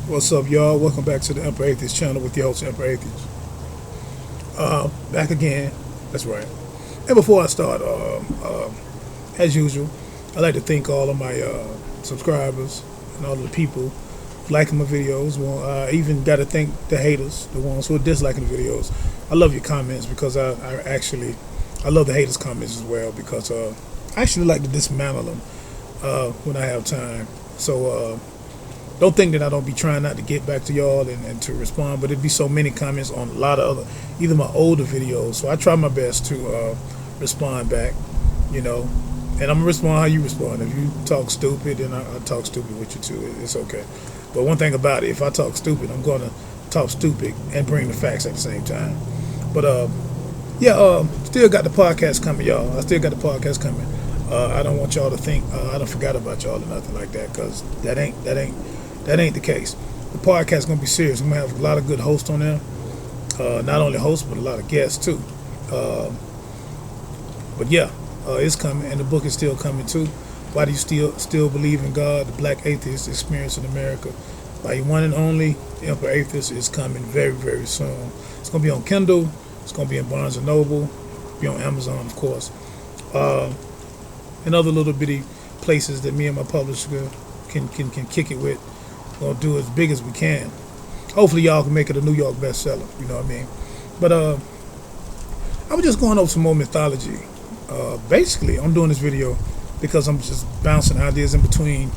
What's up, y'all? Welcome back to the Emperor Atheist channel with your host, Emperor Atheist. Back again. That's right. And before I start, as usual, I'd like to thank all of my subscribers and all of the people liking my videos. Well, I even got to thank the haters, the ones who are disliking the videos. I love your comments because I love the haters' comments as well because I actually like to dismantle them when I have time. So, don't think that I don't be trying not to get back to y'all and to respond, but it'd be so many comments on a lot of other, either my older videos. So I try my best to respond back, and I'm gonna respond how you respond. If you talk stupid, then I talk stupid with you too. It's okay. But one thing about it, if I talk stupid, I'm gonna talk stupid and bring the facts at the same time. But still got the podcast coming, y'all. I still got the podcast coming. I don't want y'all to think I don't forgot about y'all or nothing like that, because that ain't the case. The podcast is gonna be serious. I'm gonna have a lot of good hosts on there. Not only hosts, but a lot of guests too. It's coming, and the book is still coming too. Why do you still believe in God? The Black Atheist Experience in America by one and only Emperor Atheist is coming very, very soon. It's gonna be on Kindle. It's gonna be in Barnes and Noble. Be on Amazon, of course, and other little bitty places that me and my publisher can kick it with. We're gonna do as big as we can. Hopefully y'all can make it a New York bestseller, you know what I mean? But I was just going over some more mythology. Basically, I'm doing this video because I'm just bouncing ideas in between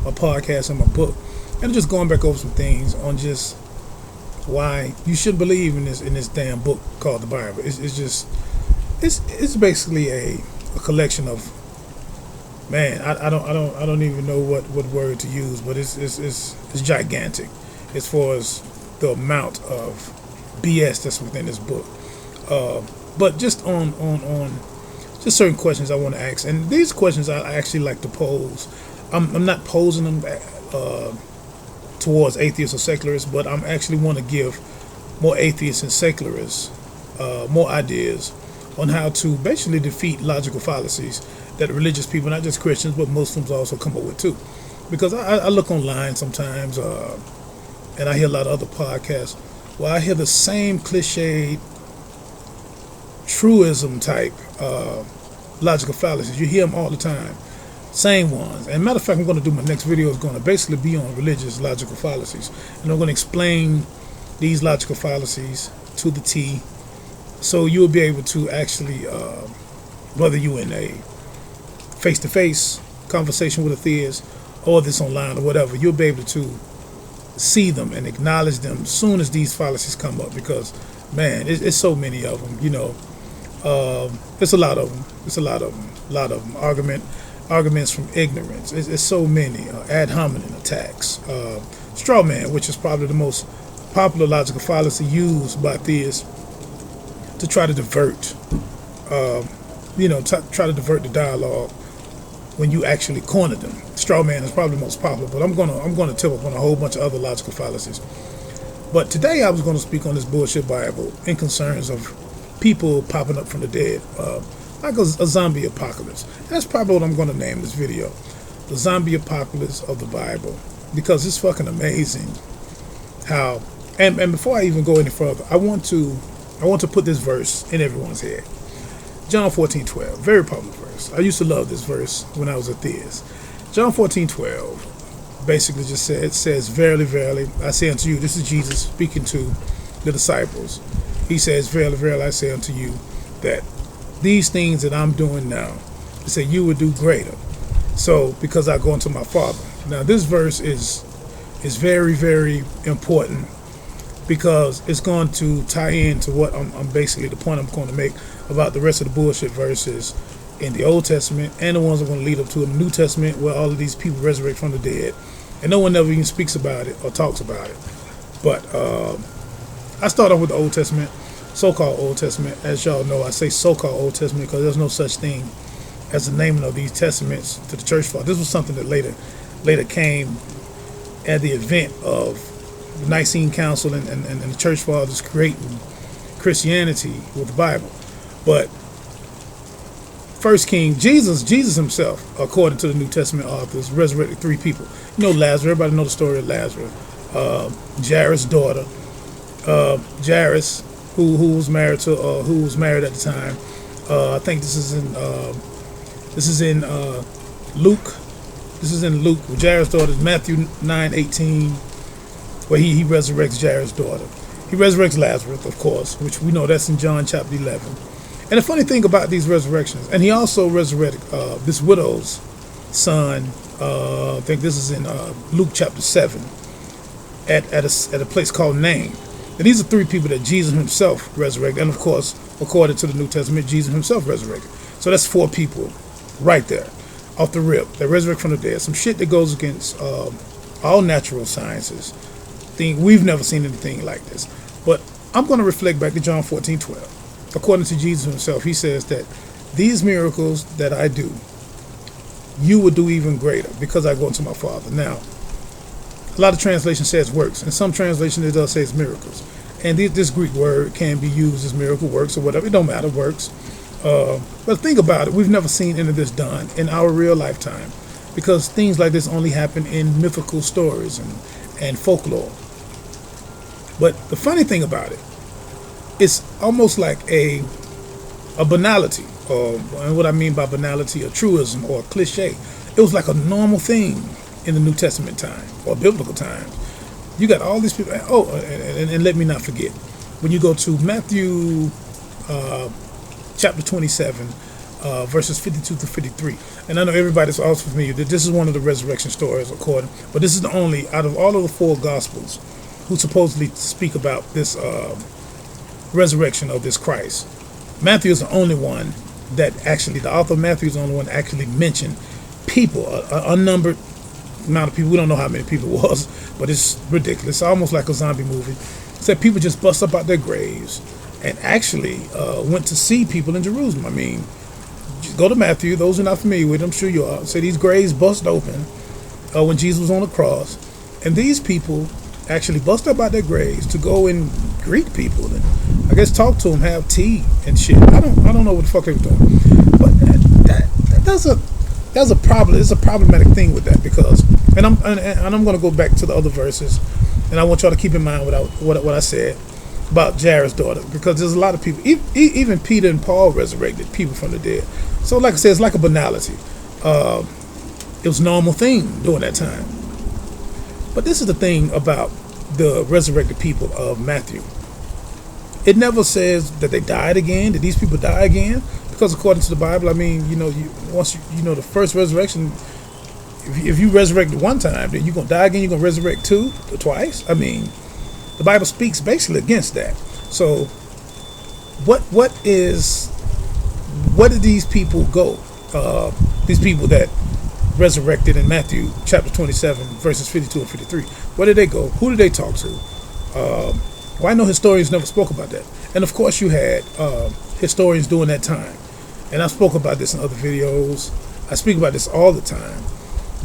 my podcast and my book. And I'm just going back over some things on just why you should believe in this damn book called the Bible. It's basically a collection of, man, I don't even know what word to use, but it's gigantic as far as the amount of BS that's within this book. But just on just certain questions I want to ask, and these questions I actually like to pose. I'm not posing them towards atheists or secularists, but I'm actually want to give more atheists and secularists more ideas on how to basically defeat logical fallacies that religious people, not just Christians, but Muslims also come up with too. Because I look online sometimes, and I hear a lot of other podcasts where I hear the same cliched truism type logical fallacies. You hear them all the time, same ones. And matter of fact, I'm going to do my next video is going to basically be on religious logical fallacies, and I'm going to explain these logical fallacies to the T, so you'll be able to actually, whether you in a face-to-face conversation with a theist or this online or whatever, you'll be able to see them and acknowledge them as soon as these fallacies come up, because man, it's so many of them, it's a lot of them, arguments from ignorance. It's so many ad hominem attacks, straw man, which is probably the most popular logical fallacy used by theists to try to divert try to divert the dialogue when you actually corner them. Straw man is probably the most popular, but I'm gonna tip up on a whole bunch of other logical fallacies. But today I was going to speak on this bullshit Bible in concerns of people popping up from the dead, like a zombie apocalypse. And that's probably what I'm going to name this video, the zombie apocalypse of the Bible, because it's fucking amazing how. And before I even go any further, I want to put this verse in everyone's head. John 14:12, very popular verse. I used to love this verse when I was a theist. John 14:12 basically just says, verily, verily, I say unto you, this is Jesus speaking to the disciples. He says, verily, verily, I say unto you, that these things that I'm doing now, he said, you will do greater. So, because I go unto my Father. Now, this verse is very, very important, because it's going to tie into what I'm basically the point I'm going to make about the rest of the bullshit verses in the Old Testament and the ones I'm going to lead up to in the New Testament, where all of these people resurrect from the dead, and no one ever even speaks about it or talks about it. But I start off with the Old Testament, so-called Old Testament. As y'all know, I say so-called Old Testament because there's no such thing as the naming of these testaments to the church father. This was something that later came at the event of the Nicene Council and the church fathers creating Christianity with the Bible. But First King, Jesus himself, according to the New Testament authors, resurrected three people. You know Lazarus, everybody know the story of Lazarus. Jairus' daughter. Jairus, who was married to who was married at the time. I think this is in Luke. This is in Luke. Jairus' daughter is Matthew 9:18, where he resurrects Jairus' daughter. He resurrects Lazarus, of course, which we know that's in John chapter 11. And the funny thing about these resurrections, and he also resurrected this widow's son. I think this is in Luke chapter 7 at a place called Nain. And these are three people that Jesus himself resurrected. And of course, according to the New Testament, Jesus himself resurrected. So that's four people right there, off the rip. They resurrect from the dead. Some shit that goes against all natural sciences. We've never seen anything like this. But I'm going to reflect back to John 14:12. According to Jesus himself, he says that these miracles that I do, you will do even greater because I go into my Father. Now, a lot of translation says works, and some translation it does say it's miracles. And this Greek word can be used as miracle works or whatever. It don't matter, works. But think about it. We've never seen any of this done in our real lifetime because things like this only happen in mythical stories and folklore. But the funny thing about it, it's almost like a banality, and what I mean by banality, a truism or a cliche. It was like a normal thing in the New Testament time or biblical times. You got all these people. Oh, and let me not forget, when you go to Matthew chapter 27, verses 52 to 53, and I know everybody's also familiar that this is one of the resurrection stories, but this is the only out of all of the four Gospels who supposedly speak about this resurrection of this Christ. Matthew is the only one that actually, the author of Matthew is the only one that actually mentioned people, an unnumbered amount of people. We don't know how many people it was, but it's ridiculous. It's almost like a zombie movie. It said people just bust up out their graves and actually went to see people in Jerusalem. I mean, just go to Matthew. Those who are not familiar with it, I'm sure you are. Say these graves bust open when Jesus was on the cross, and these people actually bust up out their graves to go and greet people and I guess talk to them, have tea and shit. I don't know what the fuck they were doing, but that's a problem. It's a problematic thing with that because, and I'm going to go back to the other verses, and I want y'all to keep in mind what I said about Jairus' daughter, because there's a lot of people, even Peter and Paul resurrected people from the dead. So like I said, it's like a banality. It was a normal thing during that time. But this is the thing about the resurrected people of Matthew. It never says that they died again. Did these people die again? Because according to the Bible, I mean, once the first resurrection, if you resurrect one time, then you're going to die again, you're going to resurrect twice? I mean, the Bible speaks basically against that. So what did these people go? These people that resurrected in Matthew chapter 27 verses 52 and 53, where did they go? Who did they talk to? Well, I know historians never spoke about that, and of course you had historians during that time, and I spoke about this in other videos. I speak about this all the time.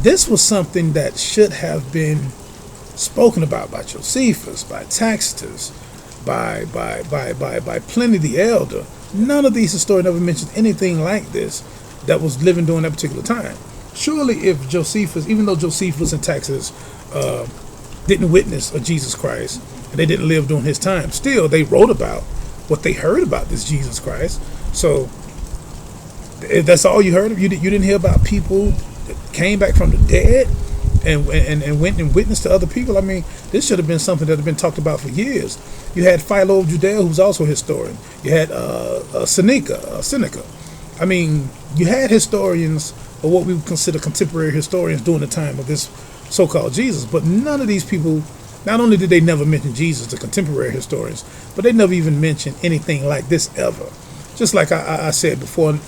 This was something that should have been spoken about by Josephus, by Tacitus, by Pliny the Elder. None of these historians ever mentioned anything like this that was living during that particular time. Surely if Josephus, even though Josephus and Tacitus didn't witness a Jesus Christ, and they didn't live during his time, still they wrote about what they heard about this Jesus Christ. So if that's all you heard of, you didn't hear about people that came back from the dead and went and witnessed to other people. I mean, this should have been something that had been talked about for years. You had Philo of Judea, who's also a historian. You had Seneca. I mean, you had historians, or what we would consider contemporary historians during the time of this so-called Jesus. But none of these people, not only did they never mention Jesus, the contemporary historians, but they never even mentioned anything like this ever. Just like I said before,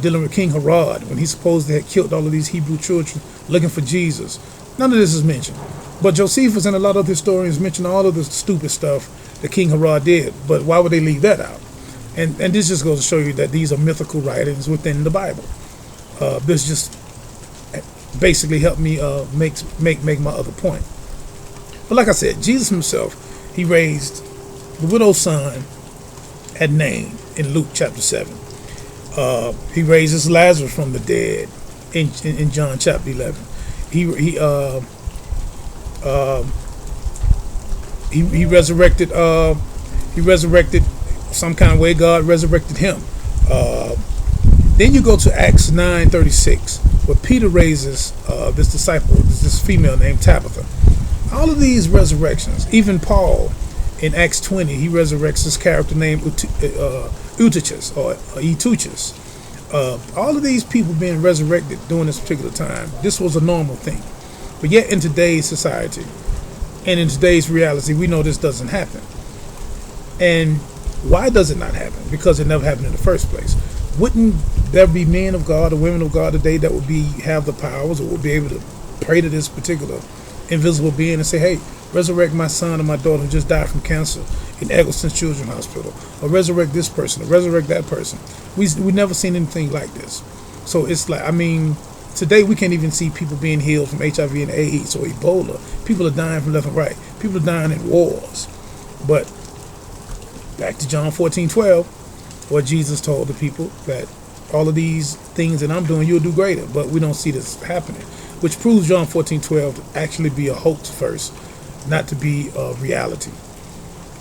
dealing with King Herod, when he supposedly had killed all of these Hebrew children looking for Jesus. None of this is mentioned. But Josephus and a lot of historians mention all of the stupid stuff that King Herod did. But why would they leave that out? And this just goes to show you that these are mythical writings within the Bible. This just basically helped me make my other point. But like I said, Jesus himself, he raised the widow's son at Nain in Luke chapter 7. He raises Lazarus from the dead in John chapter 11. He resurrected. He resurrected some kind of way. God resurrected him. Then you go to Acts 9:36, where Peter raises this disciple, this female named Tabitha. All of these resurrections, even Paul in Acts 20, he resurrects this character named Eutychus or Eutychus. All of these people being resurrected during this particular time, this was a normal thing. But yet in today's society and in today's reality, we know this doesn't happen. And why does it not happen? Because it never happened in the first place. Wouldn't there be men of God or women of God today that would have the powers or would be able to pray to this particular invisible being and say, hey, resurrect my son or my daughter who just died from cancer in Eggleston Children's Hospital, or resurrect this person, or resurrect that person? We never seen anything like this. So it's like, I mean, today we can't even see people being healed from HIV and AIDS or Ebola. People are dying from left and right. People are dying in wars. But back to John 14:12, where Jesus told the people that all of these things that I'm doing, you'll do greater. But we don't see this happening, which proves John 14:12 to actually be a hoax first, not to be a reality.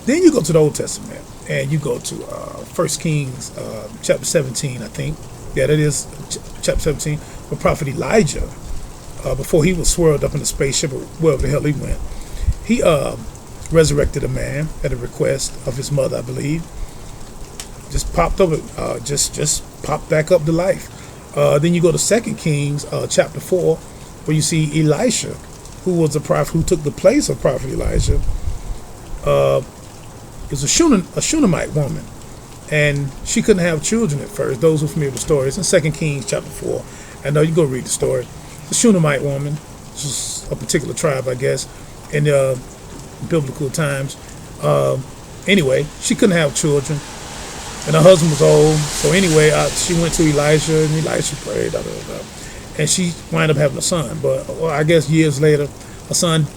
Then you go to the Old Testament, and you go to 1 Kings chapter 17, I think. Yeah, that is chapter 17, where Prophet Elijah, before he was swirled up in the spaceship or wherever the hell he went, he resurrected a man at a request of his mother, I believe. Just popped up, just popped back up to life. Then you go to 2 Kings chapter 4, where you see Elisha, who was a prophet who took the place of Prophet Elijah. Is a Shunammite woman, and she couldn't have children at first. Those who are familiar with the story, it's in 2 Kings chapter 4. I know you go read the story. The Shunammite woman, this is a particular tribe, I guess, in biblical times. Anyway, she couldn't have children, and her husband was old. So anyway, she went to Elijah, and Elisha prayed, and she wound up having a son. But I guess years later, her son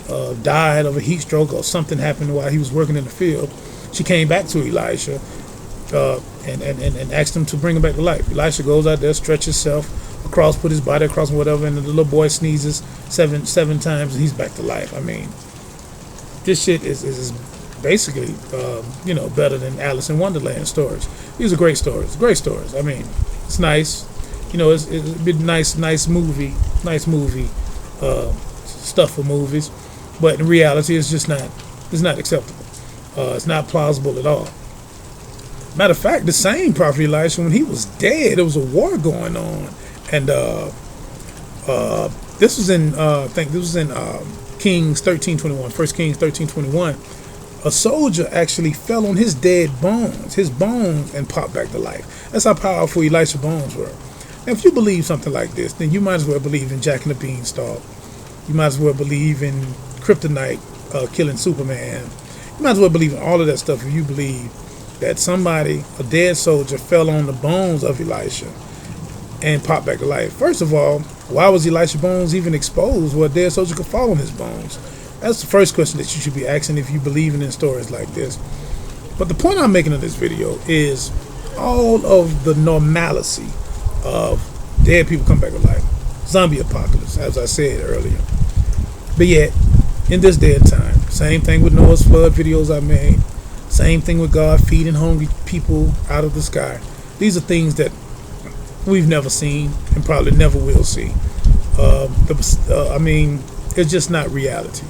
died of a heat stroke or something happened while he was working in the field. She came back to Elisha and asked him to bring him back to life. Elisha goes out there, stretches himself across, put his body across and whatever, and the little boy sneezes seven times and he's back to life. I mean, this shit is basically better than Alice in Wonderland stories. These are great stories. Great stories. I mean, it's nice. It'd be nice movie stuff for movies, but in reality it's not acceptable. It's not plausible at all. Matter of fact, the same Prophet Elisha, when he was dead, there was a war going on, and this was in Kings 13:21, 1 Kings 13:21. A soldier actually fell on his dead bones, and popped back to life. That's how powerful Elisha's bones were. And if you believe something like this, then you might as well believe in Jack and the Beanstalk. You might as well believe in kryptonite killing Superman. You might as well believe in all of that stuff if you believe that somebody, a dead soldier, fell on the bones of Elisha and popped back to life. First of all, why was Elisha's bones even exposed where a dead soldier could fall on his bones? That's the first question that you should be asking if you believe in stories like this. But the point I'm making in this video is all of the normalcy of dead people come back to life. Zombie apocalypse, as I said earlier. But yet, in this day and time, same thing with Noah's flood videos I made, same thing with God feeding hungry people out of the sky. These are things that we've never seen and probably never will see. It's just not reality.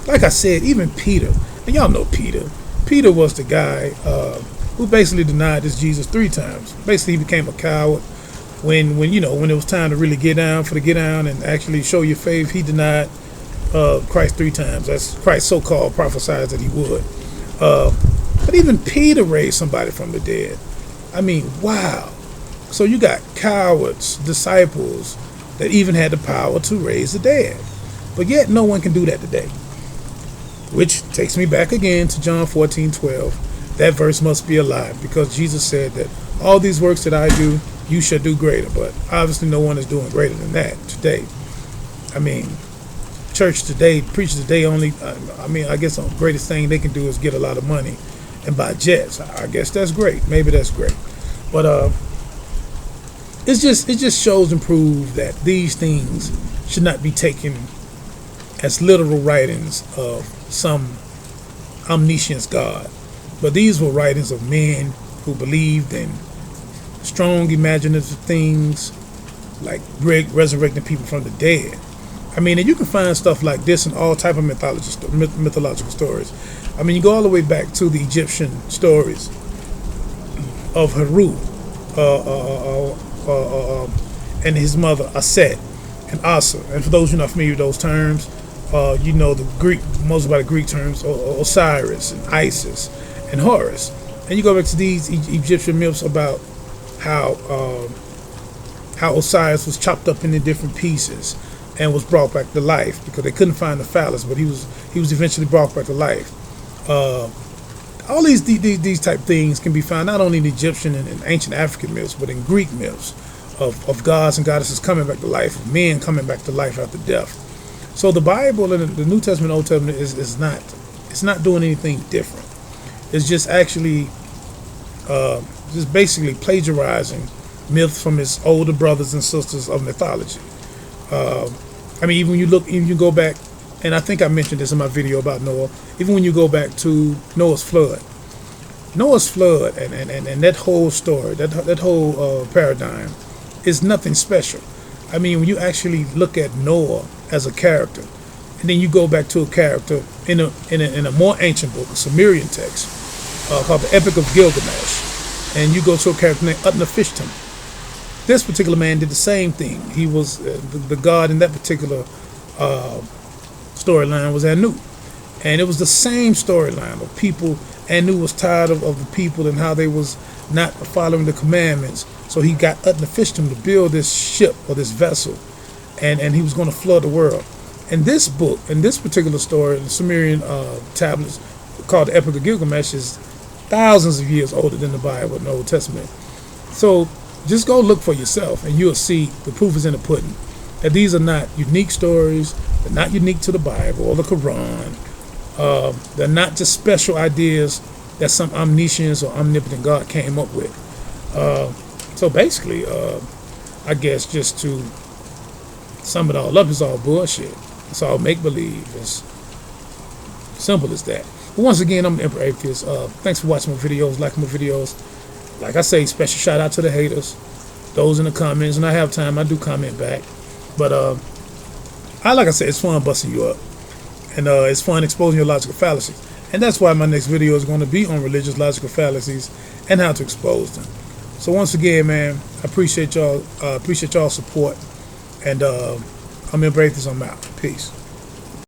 Like I said, even Peter, and y'all know Peter was the guy who basically denied this Jesus 3 times. Basically, he became a coward. When it was time to really get down and actually show your faith, he denied Christ 3 times. That's Christ so-called prophesied that he would. But even Peter raised somebody from the dead. I mean, wow. So you got cowards, disciples that even had the power to raise the dead. But yet no one can do that today. Which takes me back again to John 14:12. That verse must be a lie, because Jesus said that all these works that I do, you shall do greater. But obviously no one is doing greater than that today. I mean, church today, preachers today only, I guess the greatest thing they can do is get a lot of money and buy jets. I guess that's great. Maybe that's great. But it just shows and proves that these things should not be taken as literal writings of some omniscient God. But these were writings of men who believed in strong imaginative things, like resurrecting people from the dead. I mean, and you can find stuff like this in all type of mythological stories. I mean, you go all the way back to the Egyptian stories of Heru and his mother Aset and Asa. And for those who are not familiar with those terms, you know the Greek, most about the Greek terms, Osiris and Isis and Horus. And you go back to these Egyptian myths about how Osiris was chopped up into different pieces and was brought back to life because they couldn't find the phallus, but he was eventually brought back to life. All these type things can be found not only in Egyptian and ancient African myths, but in Greek myths of gods and goddesses coming back to life, of men coming back to life after death. So the Bible and the New Testament, Old Testament is not doing anything different. It's just actually just basically plagiarizing myths from its older brothers and sisters of mythology. I mean, even when you go back, and I think I mentioned this in my video about Noah, even when you go back to Noah's flood and that whole story, that whole paradigm is nothing special. I mean, when you actually look at Noah as a character, and then you go back to a character in a more ancient book, a Sumerian text, called the Epic of Gilgamesh, and you go to a character named Utnapishtim. This particular man did the same thing. He was the god in that particular storyline was Anu, and it was the same storyline of people. Anu was tired of the people and how they was not following the commandments, so he got Utnapishtim to build this ship or this vessel, and he was going to flood the world. And this book, and this particular story, the Sumerian tablets called the Epic of Gilgamesh, is thousands of years older than the Bible and the Old Testament. So just go look for yourself, and you'll see the proof is in the pudding. That these are not unique stories. They're not unique to the Bible or the Quran. They're not just special ideas that some omniscient or omnipotent God came up with. So basically, I guess just to sum it all up, it's all bullshit. It's all make-believe. It's simple as that. But once again, I'm the Emperor Atheist. Thanks for watching my videos, liking my videos. Like I say, special shout out to the haters, those in the comments. When I have time, I do comment back. But like I said, it's fun busting you up, and it's fun exposing your logical fallacies. And that's why my next video is going to be on religious logical fallacies and how to expose them. So once again, man, I appreciate y'all support, and I'm Emperor Atheist. I'm out. Peace.